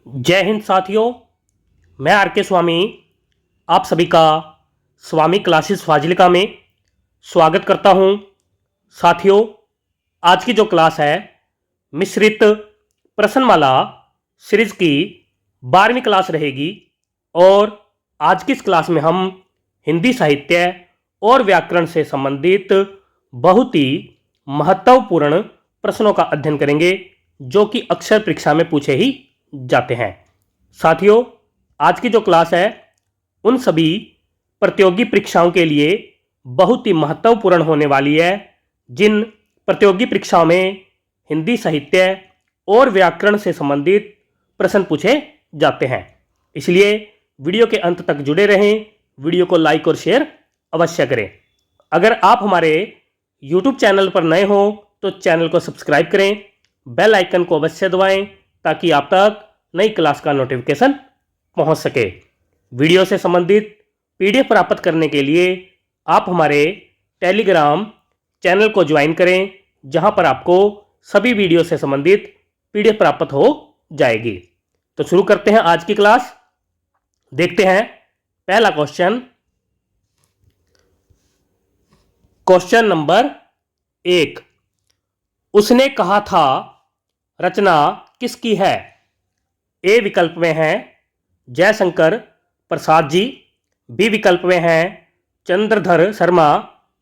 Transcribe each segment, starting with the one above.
जय हिंद साथियों। मैं आर के स्वामी आप सभी का स्वामी क्लासेस फाजिलिका में स्वागत करता हूं। साथियों, आज की जो क्लास है मिश्रित प्रश्नमाला सीरीज की 12वीं क्लास रहेगी और आज की इस क्लास में हम हिंदी साहित्य और व्याकरण से संबंधित बहुत ही महत्वपूर्ण प्रश्नों का अध्ययन करेंगे जो कि अक्सर परीक्षा में पूछे ही जाते हैं। साथियों, आज की जो क्लास है उन सभी प्रतियोगी परीक्षाओं के लिए बहुत ही महत्वपूर्ण होने वाली है जिन प्रतियोगी परीक्षाओं में हिंदी साहित्य और व्याकरण से संबंधित प्रश्न पूछे जाते हैं। इसलिए वीडियो के अंत तक जुड़े रहें, वीडियो को लाइक और शेयर अवश्य करें। अगर आप हमारे YouTube चैनल पर नए हो तो चैनल को सब्सक्राइब करें, बेल आइकन को अवश्य दबाएं ताकि आप तक नई क्लास का नोटिफिकेशन पहुंच सके। वीडियो से संबंधित PDF प्राप्त करने के लिए आप हमारे टेलीग्राम चैनल को ज्वाइन करें, जहां पर आपको सभी वीडियो से संबंधित PDF प्राप्त हो जाएगी। तो शुरू करते हैं आज की क्लास। देखते हैं पहला क्वेश्चन। क्वेश्चन नंबर 1, उसने कहा था रचना किसकी है? ए विकल्प में है जयशंकर प्रसाद जी, बी विकल्प में है चंद्रधर शर्मा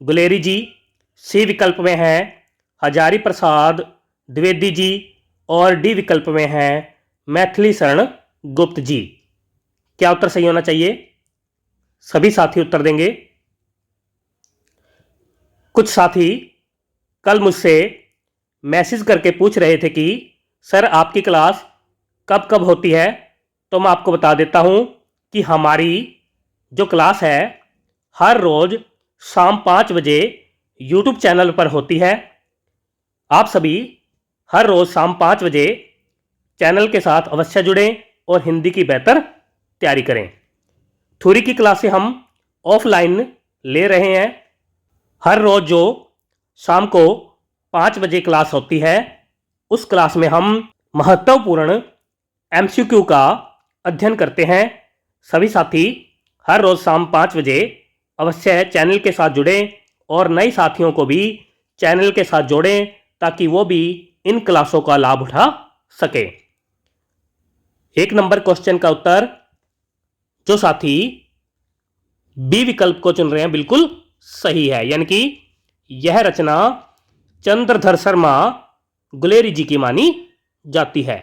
गुलेरी जी, सी विकल्प में है हजारी प्रसाद द्विवेदी जी और डी विकल्प में है मैथिली शरण गुप्त जी। क्या उत्तर सही होना चाहिए? सभी साथी उत्तर देंगे। कुछ साथी कल मुझसे मैसेज करके पूछ रहे थे कि सर आपकी क्लास कब कब होती है, तो मैं आपको बता देता हूं कि हमारी जो क्लास है हर रोज़ शाम 5 बजे YouTube चैनल पर होती है। आप सभी हर रोज़ शाम 5 बजे चैनल के साथ अवश्य जुड़ें और हिंदी की बेहतर तैयारी करें। थ्योरी की क्लासें हम ऑफलाइन ले रहे हैं। हर रोज़ जो शाम को 5 बजे क्लास होती है उस क्लास में हम महत्वपूर्ण MCQ का अध्ययन करते हैं। सभी साथी हर रोज़ शाम 5 बजे अवश्य चैनल के साथ जुड़ें और नए साथियों को भी चैनल के साथ जोड़ें ताकि वो भी इन क्लासों का लाभ उठा सके। 1 नंबर क्वेश्चन का उत्तर जो साथी बी विकल्प को चुन रहे हैं बिल्कुल सही है, यानी कि यह रचना चंद्रधर शर्मा गुलेरी जी की मानी जाती है।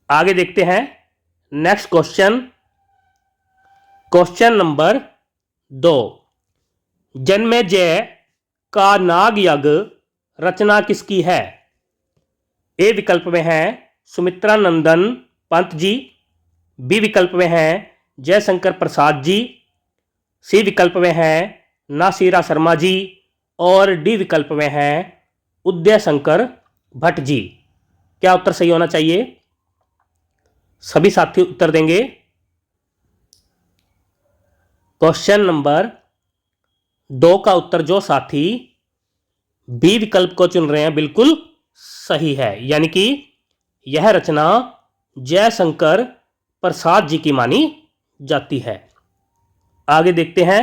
आगे देखते हैं next question. Question number 2, Janamejaya का नाग यज्ञ रचना किसकी है? ए विकल्प में है सुमित्रा नंदन पंत जी, बी विकल्प में है जयशंकर प्रसाद जी, सी विकल्प में है नासिरा शर्मा जी और डी विकल्प में है उदय शंकर भट्ट जी। क्या उत्तर सही होना चाहिए? सभी साथी उत्तर देंगे। क्वेश्चन नंबर 2 का उत्तर जो साथी बी विकल्प को चुन रहे हैं बिल्कुल सही है, यानी कि यह रचना जयशंकर प्रसाद जी की मानी जाती है। आगे देखते हैं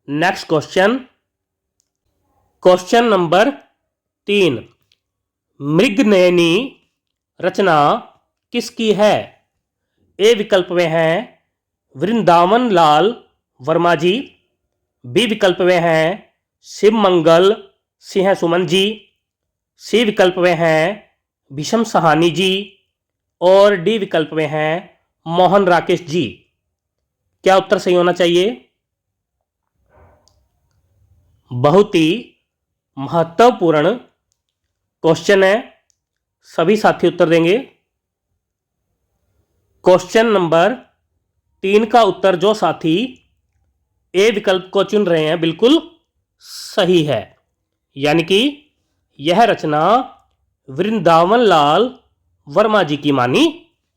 next question. Question number 3, Mrignayani रचना किसकी है? ए विकल्प में है वृंदावन लाल वर्मा जी, बी विकल्प में है शिव मंगल सिंह सुमन जी, सी विकल्प में है भीषम सहानी जी और डी विकल्प में है मोहन राकेश जी। क्या उत्तर सही होना चाहिए? बहुत ही महत्वपूर्ण क्वेश्चन है, सभी साथी उत्तर देंगे। क्वेश्चन नंबर 3 का उत्तर जो साथी ए विकल्प को चुन रहे हैं बिल्कुल सही है, यानी कि यह रचना वृंदावन लाल वर्मा जी की मानी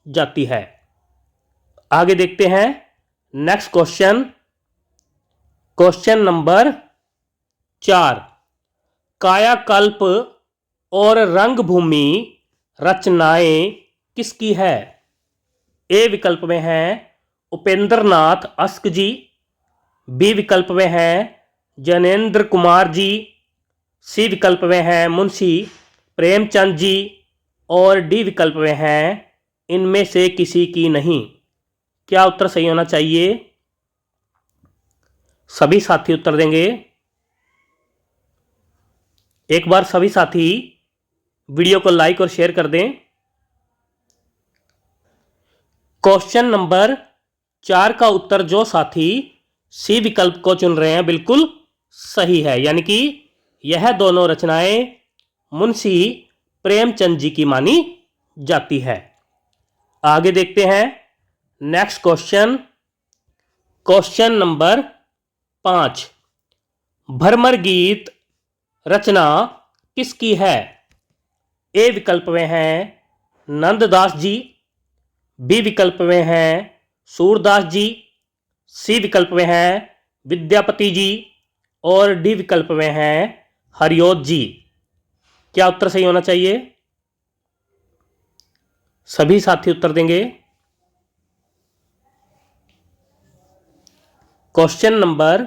जाती है। आगे देखते हैं नेक्स्ट क्वेश्चन। क्वेश्चन नंबर 4, कायाकल्प और रंगभूमि रचनाएं किसकी है? ए विकल्प में हैं उपेंद्र नाथ अस्क जी, बी विकल्प में हैं जैनेन्द्र कुमार जी, सी विकल्प में हैं मुंशी प्रेमचंद जी और डी विकल्प में हैं इनमें से किसी की नहीं। क्या उत्तर सही होना चाहिए? सभी साथी उत्तर देंगे। एक बार सभी साथी वीडियो को लाइक और शेयर कर दें। क्वेश्चन नंबर 4 का उत्तर जो साथी सी विकल्प को चुन रहे हैं बिल्कुल सही है, यानी कि यह दोनों रचनाएं मुंशी प्रेमचंद जी की मानी जाती है। आगे देखते हैं नेक्स्ट क्वेश्चन। क्वेश्चन नंबर 5, भ्रमर गीत रचना किसकी है? ए विकल्प में हैं नंददास जी, बी विकल्प में हैं सूरदास जी, सी विकल्प में हैं विद्यापति जी और डी विकल्प में हैं हरिओत जी। क्या उत्तर सही होना चाहिए? सभी साथी उत्तर देंगे। क्वेश्चन नंबर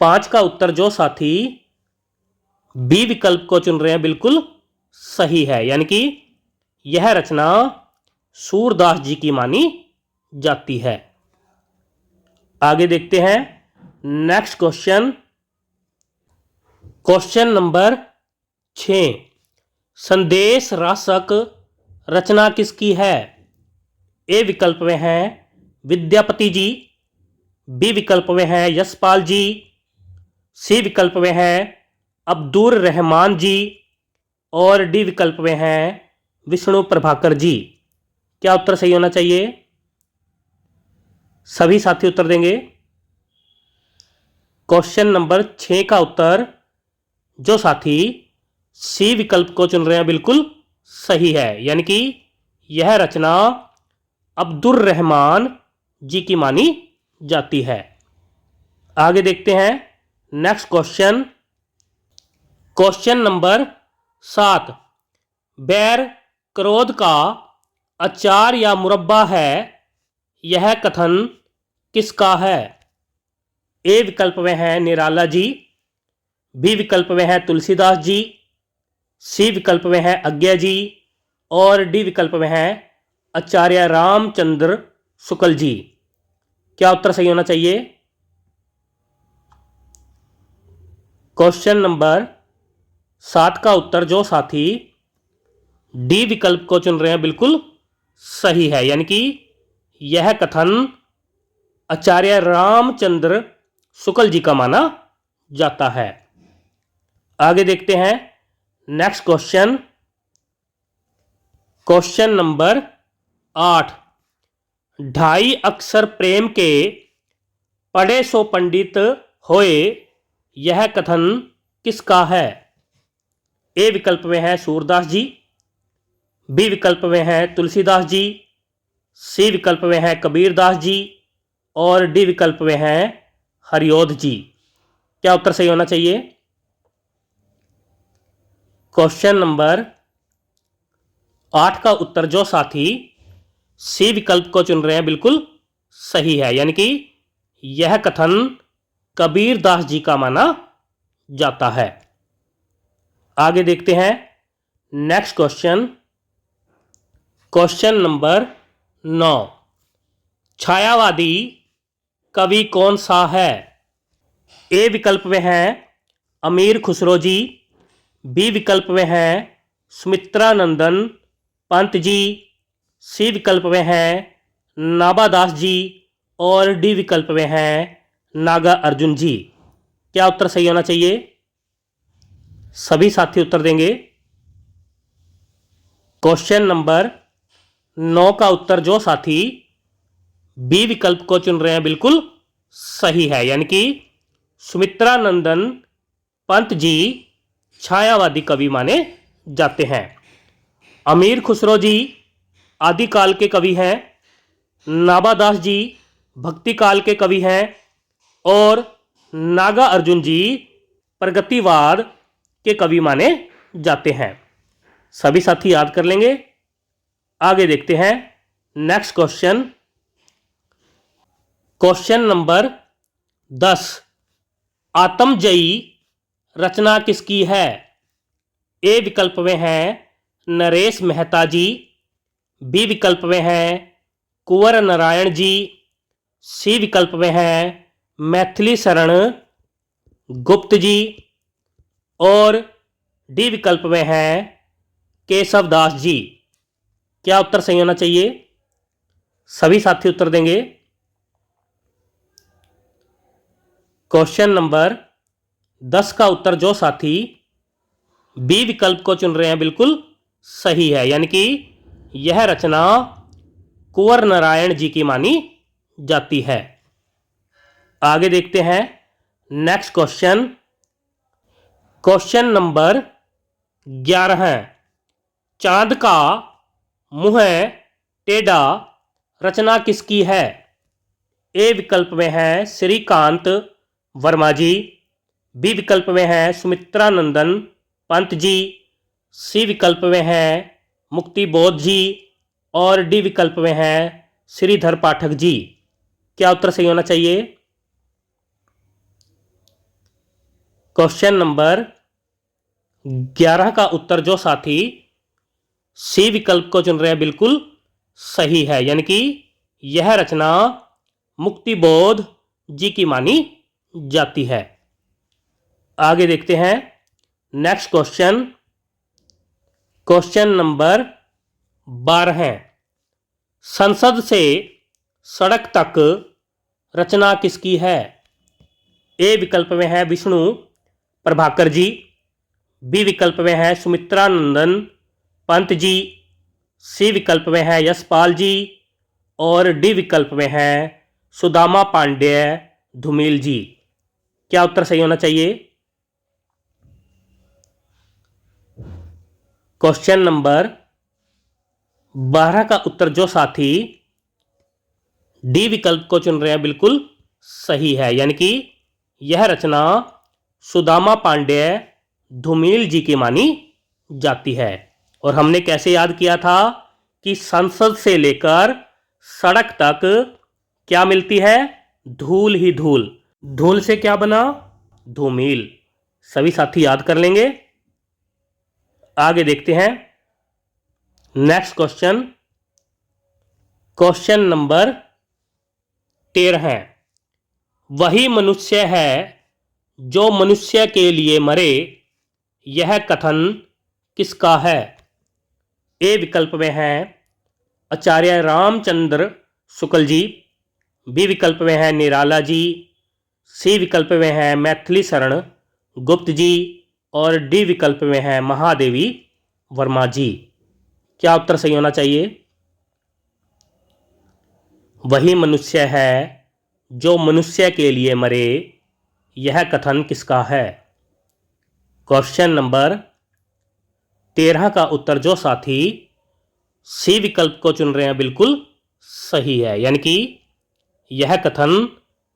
5 का उत्तर जो साथी बी विकल्प को चुन रहे हैं बिल्कुल सही है, यानी कि यह रचना सूरदास जी की मानी जाती है। आगे देखते हैं नेक्स्ट क्वेश्चन। क्वेश्चन नंबर 6, संदेश रासक रचना किसकी है? ए विकल्प में हैं विद्यापति जी, बी विकल्प में हैं यशपाल जी, सी विकल्प में हैं अब्दुर रहमान जी और डी विकल्प में हैं विष्णु प्रभाकर जी। क्या उत्तर सही होना चाहिए? सभी साथी उत्तर देंगे। क्वेश्चन नंबर 6 का उत्तर जो साथी सी विकल्प को चुन रहे हैं बिल्कुल सही है, यानी कि यह रचना अब्दुर रहमान जी की मानी जाती है। आगे देखते हैं नेक्स्ट क्वेश्चन। क्वेश्चन नंबर 7, बैर क्रोध का अचार या मुरब्बा है, यह कथन किसका है? ए विकल्प में है निराला जी, बी विकल्प में है तुलसीदास जी, सी विकल्प में है अज्ञा जी और डी विकल्प में है आचार्य रामचंद्र शुक्ल जी। क्या उत्तर सही होना चाहिए? क्वेश्चन नंबर 7 का उत्तर जो साथी डी विकल्प को चुन रहे हैं बिल्कुल सही है, यानी कि यह कथन आचार्य रामचंद्र शुक्ल जी का माना जाता है। आगे देखते हैं नेक्स्ट क्वेश्चन। क्वेश्चन नंबर 8, ढाई अक्षर प्रेम के पढ़े सो पंडित होए, यह कथन किसका है? ए विकल्प में है सूरदास जी, बी विकल्प में है तुलसीदास जी, सी विकल्प में है कबीरदास जी और डी विकल्प में है हरिओत जी। क्या उत्तर सही होना चाहिए? क्वेश्चन नंबर 8 का उत्तर जो साथी सी विकल्प को चुन रहे हैं बिल्कुल सही है, यानी कि यह कथन कबीरदास जी का माना जाता है। आगे देखते हैं नेक्स्ट क्वेश्चन। क्वेश्चन नंबर 9, छायावादी कवि कौन सा है? ए विकल्प में है अमीर खुसरो जी, बी विकल्प में है सुमित्रानंदन पंत जी, सी विकल्प में है नाबादास जी और डी विकल्प में है नागा अर्जुन जी। क्या उत्तर सही होना चाहिए? सभी साथी उत्तर देंगे। क्वेश्चन नंबर 9 का उत्तर जो साथी बी विकल्प को चुन रहे हैं बिल्कुल सही है, यानी कि सुमित्रानंदन पंत जी छायावादी कवि माने जाते हैं। अमीर खुसरो जी आदिकाल के कवि हैं, नाबादास जी भक्ति काल के कवि हैं और नागा अर्जुन जी प्रगतिवाद के कवि माने जाते हैं। सभी साथी याद कर लेंगे। आगे देखते हैं नेक्स्ट क्वेश्चन, क्वेश्चन नंबर 10, आत्मजयी रचना किसकी है? ए विकल्प में है नरेश मेहता जी, बी विकल्प में है कुंवर नारायण जी, सी विकल्प में है मैथिली शरण गुप्त जी, और डी विकल्प में है केशव दास जी। क्या उत्तर सही होना चाहिए? सभी साथी उत्तर देंगे। क्वेश्चन नंबर 10 का उत्तर जो साथी बी विकल्प को चुन रहे हैं बिल्कुल सही है, यानी कि यह रचना कुंवर नारायण जी की मानी जाती है। आगे देखते हैं नेक्स्ट क्वेश्चन, क्वेश्चन नंबर 11 है, चांद का मुंह टेढ़ा रचना किसकी है? ए विकल्प में है श्रीकांत वर्मा जी, बी विकल्प में है सुमित्रा नंदन पंत जी, सी विकल्प में है मुक्ति बोध जी, और डी विकल्प में है श्रीधर पाठक जी। क्या उत्तर सही होना चाहिए? क्वेश्चन नंबर 11 का उत्तर जो साथी सी विकल्प को चुन रहे हैं बिल्कुल सही है, यानी कि यह रचना मुक्ति बोध जी की मानी जाती है। आगे देखते हैं नेक्स्ट क्वेश्चन, क्वेश्चन नंबर 12 है, संसद से सड़क तक रचना किसकी है? ए विकल्प में है विष्णु प्रभाकर जी, बी विकल्प में है सुमित्रा नंदन पंत जी, सी विकल्प में है यशपाल जी, और डी विकल्प में है सुदामा पांडेय धूमिल जी। क्या उत्तर सही होना चाहिए? क्वेश्चन नंबर 12 का उत्तर जो साथी डी विकल्प को चुन रहे हैं बिल्कुल सही है, यानी कि यह रचना सुदामा पांडेय धूमिल जी की मानी जाती है। और हमने कैसे याद किया था कि संसद से लेकर सड़क तक क्या मिलती है? धूल ही धूल। धूल से क्या बना? धूमिल। सभी साथी याद कर लेंगे। आगे देखते हैं नेक्स्ट क्वेश्चन, क्वेश्चन नंबर 13 है, वही मनुष्य है जो मनुष्य के लिए मरे, यह कथन किसका है? ए विकल्प में है आचार्य रामचंद्र शुक्ल जी, बी विकल्प में है निराला जी, सी विकल्प में है मैथिली शरण गुप्त जी, और डी विकल्प में है महादेवी वर्मा जी। क्या उत्तर सही होना चाहिए? वही मनुष्य है जो मनुष्य के लिए मरे, यह कथन किसका है? क्वेश्चन नंबर 13 का उत्तर जो साथी सी विकल्प को चुन रहे हैं बिल्कुल सही है, यानी कि यह कथन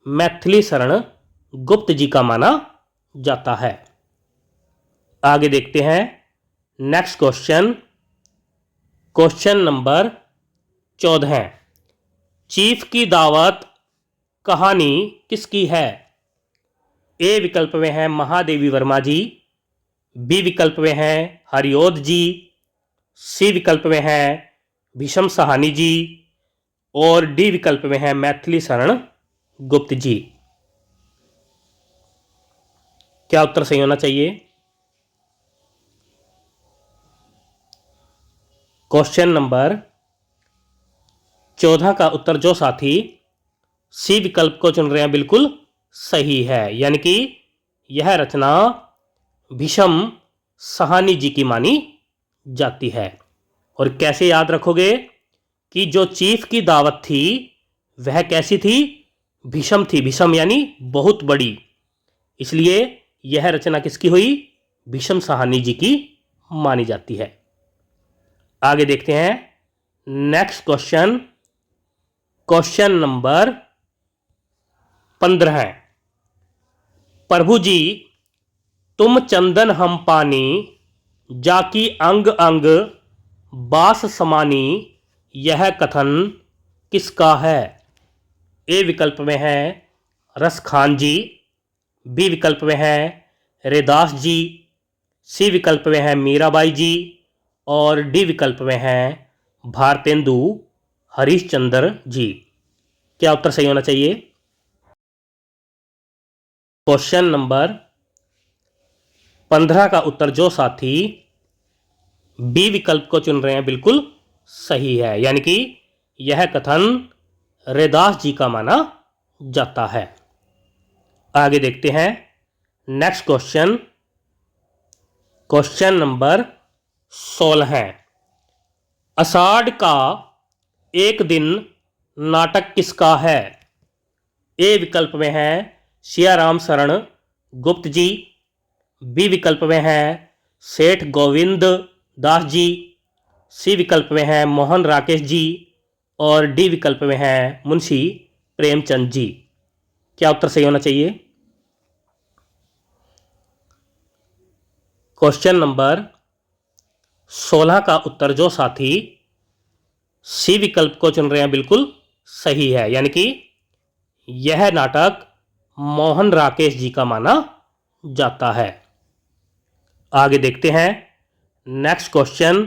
मैथिली शरण गुप्त जी का माना जाता है। आगे देखते हैं next question, question number 14, chief की दावत कहानी किसकी है? ए विकल्प में है महादेवी वर्मा जी, बी विकल्प में है हरिओध जी, सी विकल्प में है भीषम सहानी जी, और डी विकल्प में है मैथिली शरण गुप्त जी। क्या उत्तर सही होना चाहिए? क्वेश्चन नंबर 14 का उत्तर जो साथी सी विकल्प को चुन रहे हैं बिल्कुल सही है, यानी कि यह रचना भीषम सहानी जी की मानी जाती है। और कैसे याद रखोगे कि जो चीफ की दावत थी वह कैसी थी? भीषम थी। भीषम यानी बहुत बड़ी, इसलिए यह रचना किसकी हुई? भीषम सहानी जी की मानी जाती है। आगे देखते हैं नेक्स्ट क्वेश्चन, क्वेश्चन नंबर 15, प्रभु जी तुम चंदन हम पानी, जाकी अंग अंग बास समानी, यह कथन किसका है? ए विकल्प में है रसखान जी, बी विकल्प में है रैदास जी, सी विकल्प में है मीराबाई जी और डी विकल्प में है भारतेंदु हरिश्चंद्र जी। क्या उत्तर सही होना चाहिए? क्वेश्चन नंबर 15 का उत्तर जो साथी बी विकल्प को चुन रहे हैं बिल्कुल सही है, यानी कि यह कथन रैदास जी का माना जाता है। आगे देखते हैं नेक्स्ट क्वेश्चन। क्वेश्चन नंबर 16 है, आषाढ़ का एक दिन नाटक किसका है? ए विकल्प में है सियाराम शरण गुप्त जी, बी विकल्प में है सेठ गोविंद दास जी, सी विकल्प में है मोहन राकेश जी और डी विकल्प में है मुंशी प्रेमचंद जी। क्या उत्तर सही होना चाहिए? क्वेश्चन नंबर 16 का उत्तर जो साथी सी विकल्प को चुन रहे हैं बिल्कुल सही है, यानी कि यह नाटक मोहन राकेश जी का माना जाता है। आगे देखते हैं नेक्स्ट क्वेश्चन।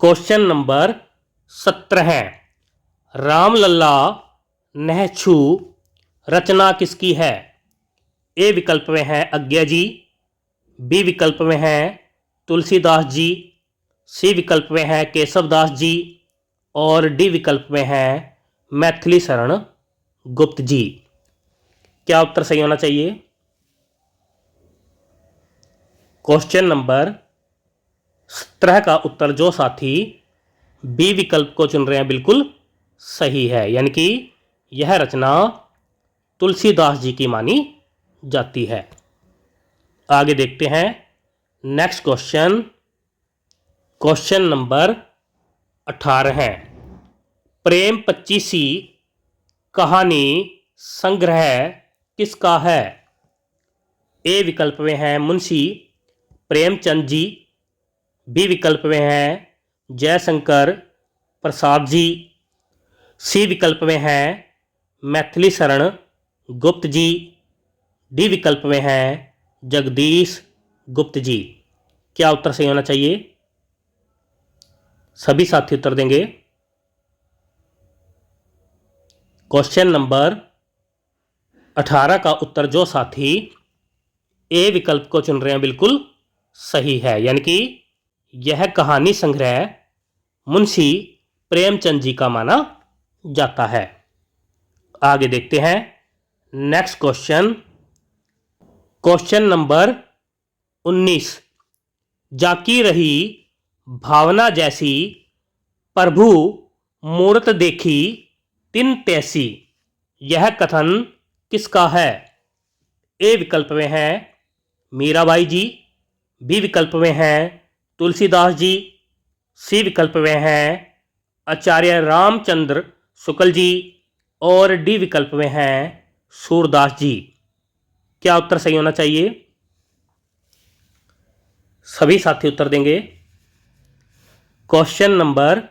क्वेश्चन नंबर 17 है, रामलला नहछू रचना किसकी है? ए विकल्प में है अज्ञा जी, बी विकल्प में है तुलसीदास जी, सी विकल्प में है केशवदास जी और डी विकल्प में है मैथिली शरण गुप्त जी। क्या उत्तर सही होना चाहिए? क्वेश्चन नंबर 17 का उत्तर जो साथी बी विकल्प को चुन रहे हैं बिल्कुल सही है, यानी कि यह रचना तुलसीदास जी की मानी जाती है। आगे देखते हैं नेक्स्ट क्वेश्चन। क्वेश्चन नंबर 18 है, प्रेम पच्चीसी कहानी संग्रह किसका है? ए विकल्प में है मुंशी प्रेमचंद जी, बी विकल्प में है जयशंकर प्रसाद जी, सी विकल्प में है मैथिली शरण गुप्त जी, डी विकल्प में है जगदीश गुप्त जी। क्या उत्तर सही होना चाहिए? सभी साथी उत्तर देंगे। क्वेश्चन नंबर 18 का उत्तर जो साथी ए विकल्प को चुन रहे हैं बिल्कुल सही है, यानी कि यह कहानी संग्रह मुंशी प्रेमचंद जी का माना जाता है। आगे देखते हैं नेक्स्ट क्वेश्चन। क्वेश्चन नंबर 19, जाकी रही भावना जैसी प्रभु मूरत देखी तिन तैसी, यह कथन किसका है? ए विकल्प में है मीराबाई जी, बी विकल्प में है तुलसीदास जी, सी विकल्प में है आचार्य रामचंद्र शुक्ल जी और डी विकल्प में है सूरदास जी। क्या उत्तर सही होना चाहिए? सभी साथी उत्तर देंगे। क्वेश्चन नंबर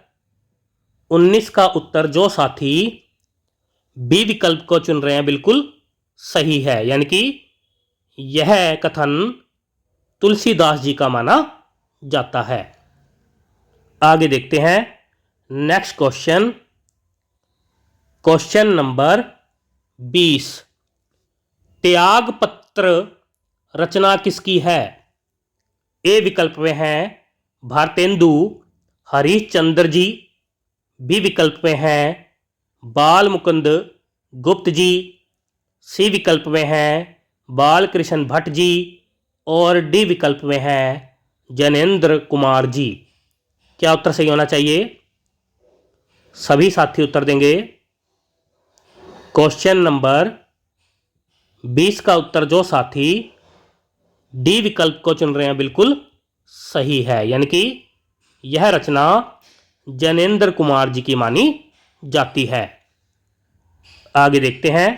19 का उत्तर जो साथी बी विकल्प को चुन रहे हैं बिल्कुल सही है, यानी कि यह कथन तुलसीदास जी का माना जाता है। आगे देखते हैं नेक्स्ट क्वेश्चन। क्वेश्चन नंबर 20, त्याग पत्र रचना किसकी है? ए विकल्प में है भारतेंदु हरिश्चंद्र जी, बी विकल्प में है बाल मुकुंद गुप्त जी, सी विकल्प में है बाल कृष्ण भट्ट जी और डी विकल्प में है जैनेन्द्र कुमार जी। क्या उत्तर सही होना चाहिए? सभी साथी उत्तर देंगे। क्वेश्चन नंबर 20 का उत्तर जो साथी डी विकल्प को चुन रहे हैं बिल्कुल सही है, यानी कि यह रचना जैनेन्द्र कुमार जी की मानी जाती है। आगे देखते हैं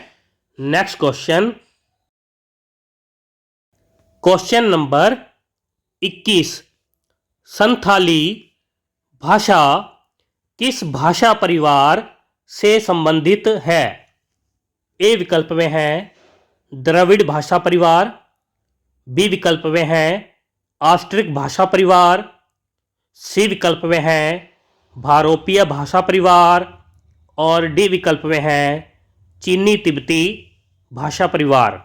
next question. Question number 21, Santhali भाषा किस भाषा परिवार से संबंधित है? ए विकल्प में है द्रविड़ भाषा परिवार, बी विकल्प में है ऑस्ट्रिक भाषा परिवार, सी विकल्प में है भारोपीय भाषा परिवार और डी विकल्प में है चीनी तिब्बती भाषा परिवार।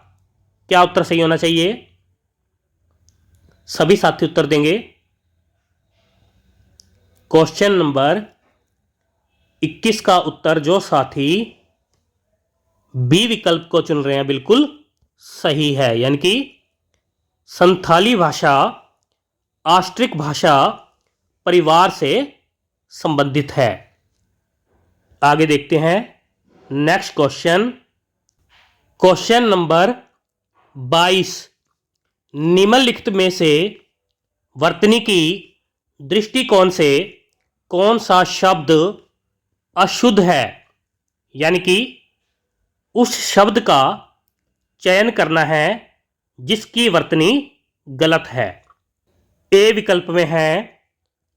क्या उत्तर सही होना चाहिए? सभी साथी उत्तर देंगे। क्वेश्चन नंबर 21 का उत्तर जो साथी बी विकल्प को चुन रहे हैं बिल्कुल सही है, यानी कि संथाली भाषा ऑस्ट्रिक भाषा परिवार से संबंधित है। आगे देखते हैं नेक्स्ट क्वेश्चन। क्वेश्चन नंबर 22, निम्नलिखित में से वर्तनी दृष्टिकोण से कौन सा शब्द अशुद्ध है? यानी कि उस शब्द का चयन करना है जिसकी वर्तनी गलत है। ए विकल्प में है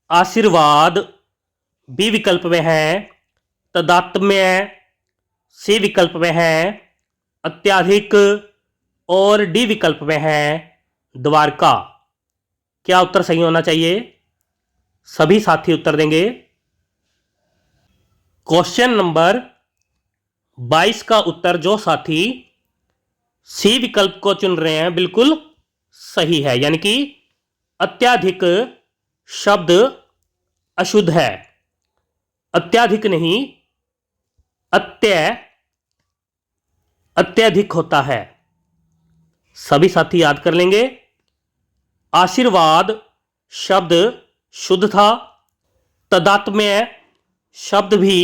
आशीर्वाद, बी विकल्प में है तदात्म्य, सी विकल्प में है अत्याधिक और डी विकल्प में है द्वारका। क्या उत्तर सही होना चाहिए? सभी साथी उत्तर देंगे। क्वेश्चन नंबर 22 का उत्तर जो साथी सी विकल्प को चुन रहे हैं बिल्कुल सही है, यानी कि अत्याधिक शब्द अशुद्ध है। अत्याधिक नहीं, अत्यधिक होता है। सभी साथी याद कर लेंगे। आशीर्वाद शब्द शुद्ध था, तदात्म्य शब्द भी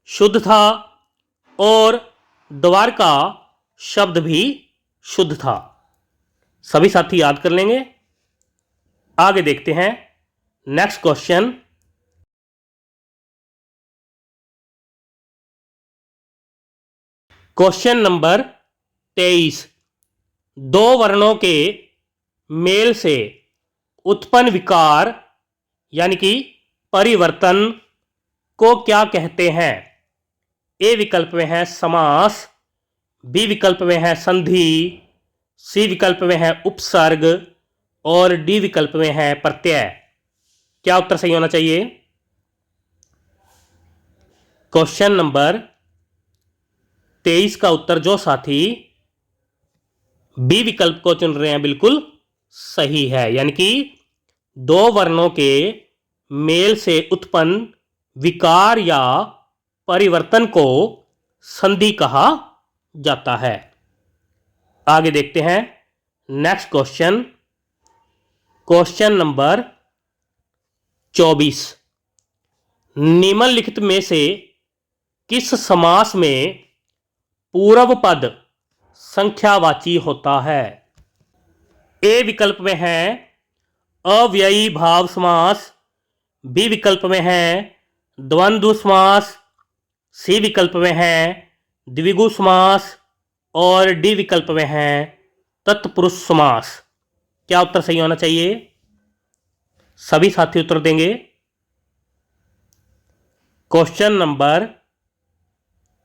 शुद्ध था और द्वारका शब्द भी शुद्ध था। सभी साथी याद कर लेंगे। आगे देखते हैं नेक्स्ट क्वेश्चन। क्वेश्चन नंबर 23, दो वर्णों के मेल से उत्पन्न विकार यानी कि परिवर्तन को क्या कहते हैं? ए विकल्प में है समास, बी विकल्प में है संधि, सी विकल्प में है उपसर्ग और डी विकल्प में है प्रत्यय। क्या उत्तर सही होना चाहिए? क्वेश्चन नंबर 23 का उत्तर जो साथी बी विकल्प को चुन रहे हैं बिल्कुल सही है, यानी कि दो वर्णों के मेल से उत्पन्न विकार या परिवर्तन को संधि कहा जाता है। आगे देखते हैं नेक्स्ट क्वेश्चन। क्वेश्चन नंबर 24, निम्नलिखित में से किस समास में पूर्व पद संख्यावाची होता है? ए विकल्प में है अव्ययी भाव समास, बी विकल्प में है द्वंद्व समास, सी विकल्प में है द्विगु समास और डी विकल्प में है तत्पुरुष समास। क्या उत्तर सही होना चाहिए? सभी साथी उत्तर देंगे। क्वेश्चन नंबर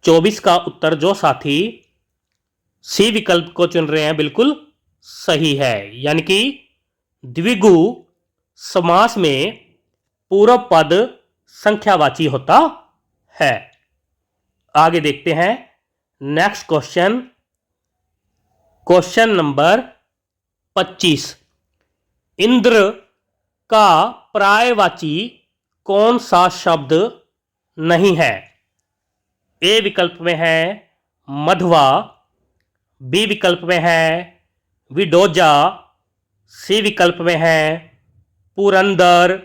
24 का उत्तर जो साथी सी विकल्प को चुन रहे हैं बिल्कुल सही है, यानी कि द्विगु समास में पूर्व पद संख्यावाची होता है। आगे देखते हैं next question. Question number 25, Indra का पर्यायवाची कौन सा शब्द नहीं है? ए विकल्प में है मध्वा, बी विकल्प में है विडोजा, सी विकल्प में है पुरंदर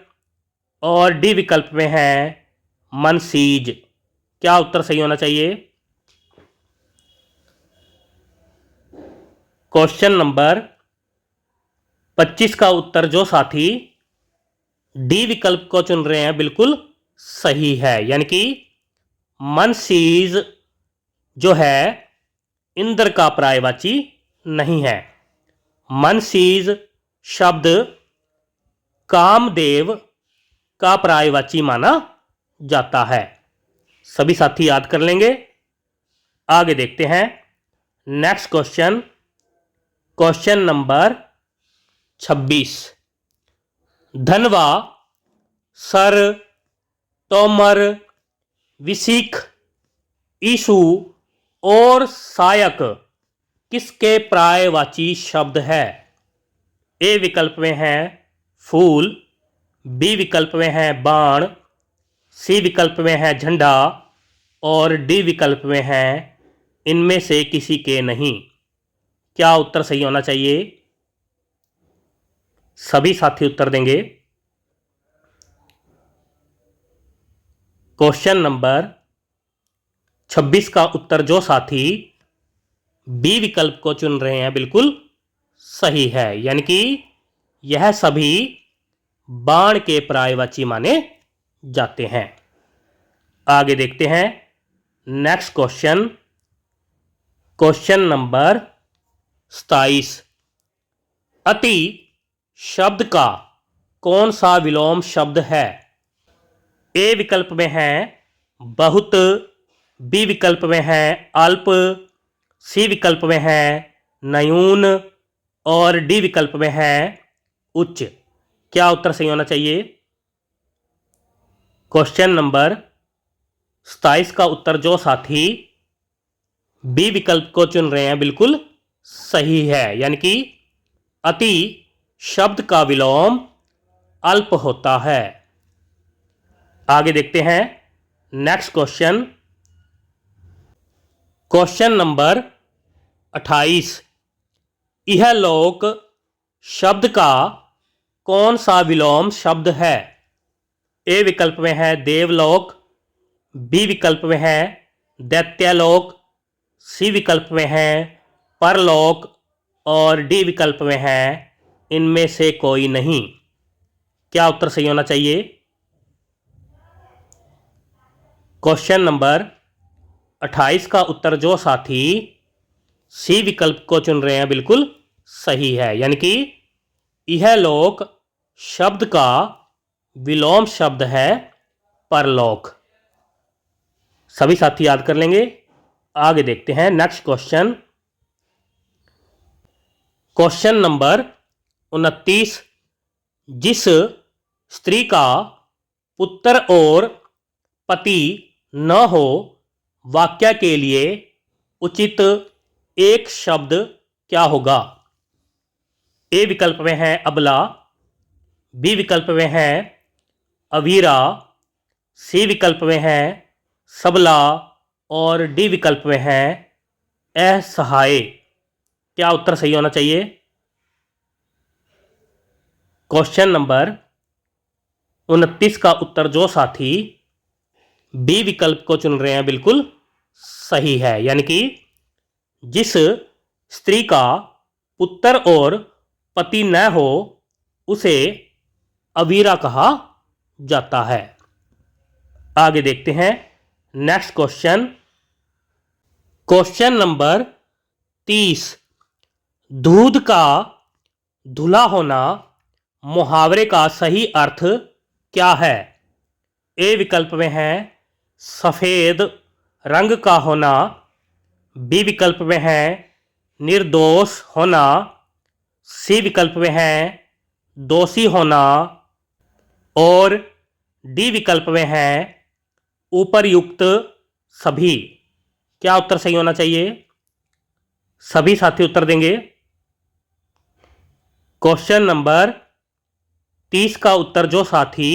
और डी विकल्प में है मनसीज। क्या उत्तर सही होना चाहिए? क्वेश्चन नंबर 25 का उत्तर जो साथी डी विकल्प को चुन रहे हैं बिल्कुल सही है, यानी कि मनसीज जो है इंद्र का पर्यायवाची नहीं है। मनसीज शब्द कामदेव का पर्यायवाची माना जाता है। सभी साथी याद कर लेंगे। आगे देखते हैं नेक्स्ट क्वेश्चन, क्वेश्चन नंबर 26। धनवा, सर, तोमर, विसिख, ईशु और सायक किसके पर्यायवाची शब्द है? ए विकल्प में है फूल, बी विकल्प में है बाण, सी विकल्प में है झंडा और डी विकल्प में है इनमें से किसी के नहीं। क्या उत्तर सही होना चाहिए? सभी साथी उत्तर देंगे। क्वेश्चन नंबर 26 का उत्तर जो साथी बी विकल्प को चुन रहे हैं बिल्कुल सही है, यानी कि यह सभी बाण के पर्यायवाची माने जाते हैं। आगे देखते हैं नेक्स्ट क्वेश्चन, क्वेश्चन नंबर 27। अति शब्द का कौन सा विलोम शब्द है? ए विकल्प में है बहुत, बी विकल्प में है अल्प, सी विकल्प में है न्यून और डी विकल्प में है उच्च। क्या उत्तर सही होना चाहिए? क्वेश्चन नंबर 27 का उत्तर जो साथी बी विकल्प को चुन रहे हैं बिल्कुल सही है, यानी कि अति शब्द का विलोम अल्प होता है। आगे देखते हैं नेक्स्ट क्वेश्चन, क्वेश्चन नंबर 28। यह लोक शब्द का कौन सा विलोम शब्द है? ए विकल्प में है देवलोक, बी विकल्प में है दैत्यलोक, सी विकल्प में है परलोक और डी विकल्प में है इनमें से कोई नहीं। क्या उत्तर सही होना चाहिए? क्वेश्चन नंबर 28 का उत्तर जो साथी सी विकल्प को चुन रहे हैं बिल्कुल सही है, यानी कि यह लोक शब्द का विलोम शब्द है परलोक। सभी साथी याद कर लेंगे। आगे देखते हैं नेक्स्ट क्वेश्चन, क्वेश्चन नंबर 29। जिस स्त्री का पुत्र और पति न हो वाक्य के लिए उचित एक शब्द क्या होगा? ए विकल्प में है अबला, बी विकल्प में है अवीरा, सी विकल्प में है सबला और डी विकल्प में है असहाय। क्या उत्तर सही होना चाहिए? क्वेश्चन नंबर 29 का उत्तर जो साथी बी विकल्प को चुन रहे हैं बिल्कुल सही है, यानी कि जिस स्त्री का पुत्र और पति न हो उसे अवीरा कहा जाता है। आगे देखते हैं नेक्स्ट क्वेश्चन, क्वेश्चन नंबर 30। दूध का धुला होना मुहावरे का सही अर्थ क्या है? ए विकल्प में है सफ़ेद रंग का होना, बी विकल्प में है निर्दोष होना, सी विकल्प में है दोषी होना और डी विकल्प में है उपरयुक्त सभी। क्या उत्तर सही होना चाहिए? सभी साथी उत्तर देंगे। क्वेश्चन नंबर 30 का उत्तर जो साथी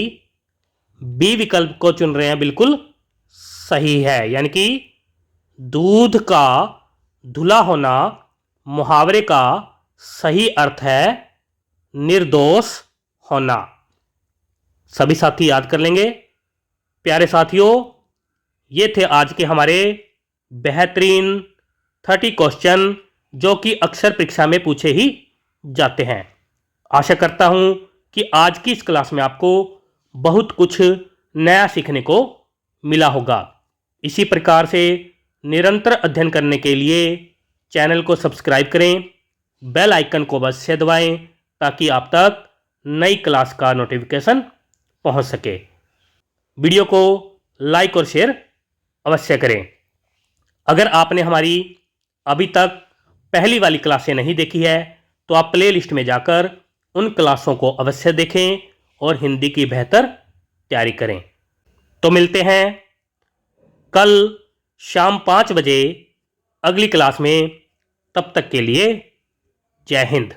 बी विकल्प को चुन रहे हैं बिल्कुल सही है, यानी कि दूध का धुला होना मुहावरे का सही अर्थ है निर्दोष होना। सभी साथी याद कर लेंगे। प्यारे साथियों, ये थे आज के हमारे बेहतरीन 30 क्वेश्चन जो कि अक्सर परीक्षा में पूछे ही जाते हैं। आशा करता हूं कि आज की इस क्लास में आपको बहुत कुछ नया सीखने को मिला होगा। इसी प्रकार से निरंतर अध्ययन करने के लिए चैनल को सब्सक्राइब करें, बेल आइकन को बस से दबाएं ताकि आप तक नई क्लास का नोटिफिकेशन पहुंच सके। वीडियो को लाइक और शेयर अवश्य करें। अगर आपने हमारी अभी तक पहली वाली क्लासें नहीं देखी है तो आप प्ले लिस्ट में जाकर उन क्लासों को अवश्य देखें और हिंदी की बेहतर तैयारी करें। तो मिलते हैं कल शाम 5 बजे अगली क्लास में। तब तक के लिए जय हिंद।